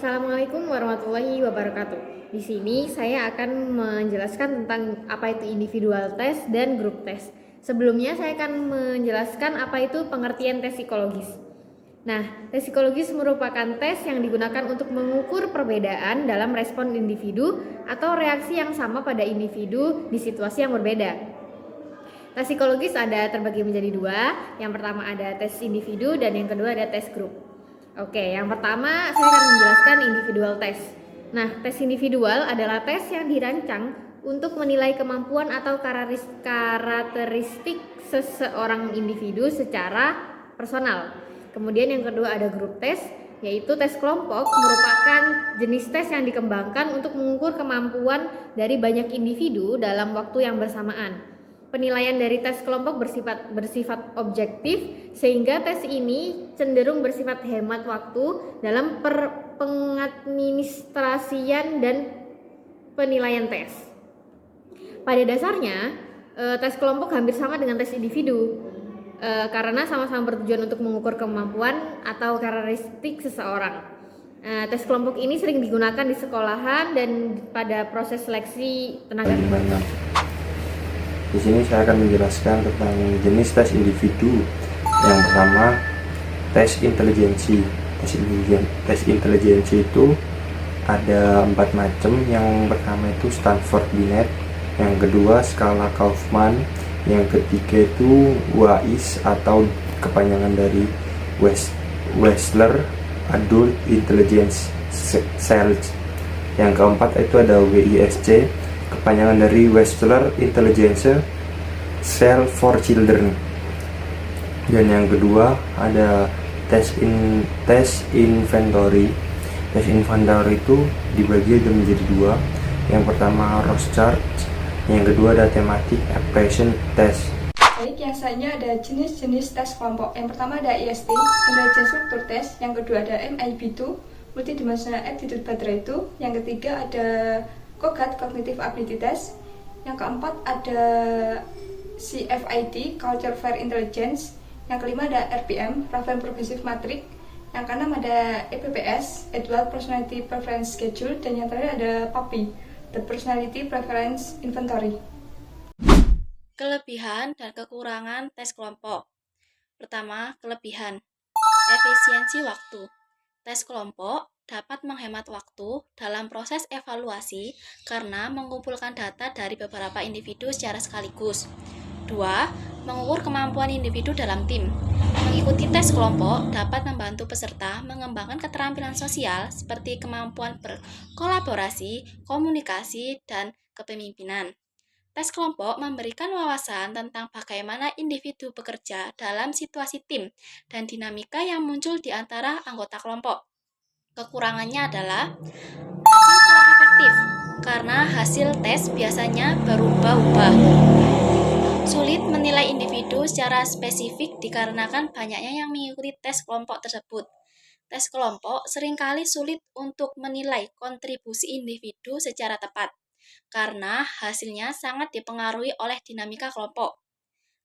Assalamualaikum warahmatullahi wabarakatuh. Di sini saya akan menjelaskan tentang apa itu individual test dan group test. Sebelumnya saya akan menjelaskan apa itu pengertian tes psikologis. Nah, tes psikologis merupakan tes yang digunakan untuk mengukur perbedaan dalam respon individu atau reaksi yang sama pada individu di situasi yang berbeda. Tes psikologis ada terbagi menjadi dua. Yang pertama ada tes individu dan yang kedua ada tes grup. Oke, yang pertama saya akan menjelaskan individual test. Nah, tes individual adalah tes yang dirancang untuk menilai kemampuan atau karakteristik seseorang individu secara personal. Kemudian yang kedua ada group test, yaitu tes kelompok merupakan jenis tes yang dikembangkan untuk mengukur kemampuan dari banyak individu dalam waktu yang bersamaan. Penilaian dari tes kelompok bersifat objektif, sehingga tes ini cenderung bersifat hemat waktu dalam pengadministrasian dan penilaian tes. Pada dasarnya, tes kelompok hampir sama dengan tes individu, karena sama-sama bertujuan untuk mengukur kemampuan atau karakteristik seseorang. Tes kelompok ini sering digunakan di sekolahan dan pada proses seleksi tenaga kerja. Di sini saya akan menjelaskan tentang jenis tes individu. Yang pertama, tes intelijensi. Tes intelijensi itu ada 4 macam. Yang pertama itu Stanford Binet, yang kedua skala Kaufman, yang ketiga itu WAIS atau kepanjangan dari Wechsler Adult Intelligence Scale. Yang keempat itu ada WISC, kepanjangan dari Wechsler Intelligence Scale for Children. Dan yang kedua ada tes inventory. Tes inventory itu dibagi menjadi dua. Yang pertama Rorschach, yang kedua ada thematic appraisal test. Baik, yang selanjutnya ada jenis-jenis tes kelompok. Yang pertama ada IST, Intelligence Structure Test. Yang kedua ada MIB2, Multidimensional Aptitude Battery 2. Yang ketiga ada COGAT, Cognitive Ability Test. Yang keempat ada CFID, Culture Fair Intelligence. Yang kelima ada RPM, Raven Progressive Matrix. Yang keenam ada EPPS, Edward Personality Preference Schedule. Dan yang terakhir ada PAPI, The Personality Preference Inventory. Kelebihan dan kekurangan tes kelompok. Pertama, kelebihan. Efisiensi waktu. Tes kelompok dapat menghemat waktu dalam proses evaluasi karena mengumpulkan data dari beberapa individu secara sekaligus. 2. Mengukur kemampuan individu dalam tim. Mengikuti tes kelompok dapat membantu peserta mengembangkan keterampilan sosial seperti kemampuan berkolaborasi, komunikasi, dan kepemimpinan. Tes kelompok memberikan wawasan tentang bagaimana individu bekerja dalam situasi tim dan dinamika yang muncul di antara anggota kelompok. Kekurangannya adalah hasil kurang efektif karena hasil tes biasanya berubah-ubah. Sulit menilai individu secara spesifik dikarenakan banyaknya yang mengikuti tes kelompok tersebut. Tes kelompok seringkali sulit untuk menilai kontribusi individu secara tepat karena hasilnya sangat dipengaruhi oleh dinamika kelompok.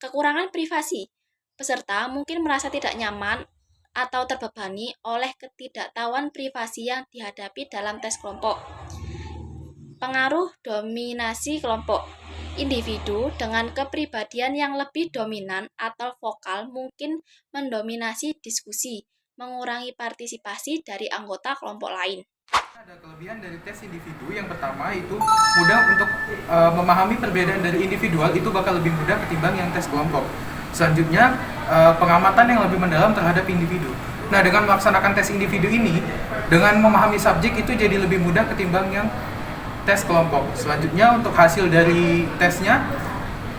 Kekurangan privasi. Peserta mungkin merasa tidak nyaman atau terbebani oleh ketidaktahuan privasi yang dihadapi dalam tes kelompok. Pengaruh dominasi kelompok. Individu dengan kepribadian yang lebih dominan atau vokal mungkin mendominasi diskusi, mengurangi partisipasi dari anggota kelompok lain. Ada kelebihan dari tes individu. Yang pertama itu mudah untuk memahami perbedaan dari individual, itu bakal lebih mudah ketimbang yang tes kelompok. Selanjutnya pengamatan yang lebih mendalam terhadap individu. Nah, dengan melaksanakan tes individu ini, dengan memahami subjek itu jadi lebih mudah ketimbang yang tes kelompok. Selanjutnya untuk hasil dari tesnya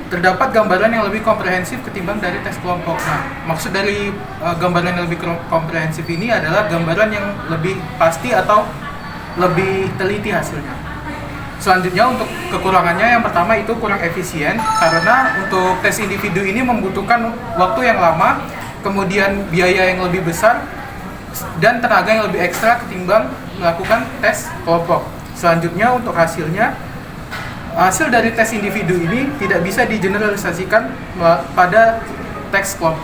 terdapat gambaran yang lebih komprehensif ketimbang dari tes kelompok. Nah, maksud dari gambaran yang lebih komprehensif ini adalah gambaran yang lebih pasti atau lebih teliti hasilnya. Selanjutnya untuk kekurangannya, yang pertama itu kurang efisien karena untuk tes individu ini membutuhkan waktu yang lama, kemudian biaya yang lebih besar dan tenaga yang lebih ekstra ketimbang melakukan tes kelompok. Selanjutnya untuk hasilnya, hasil dari tes individu ini tidak bisa digeneralisasikan pada tes kelompok.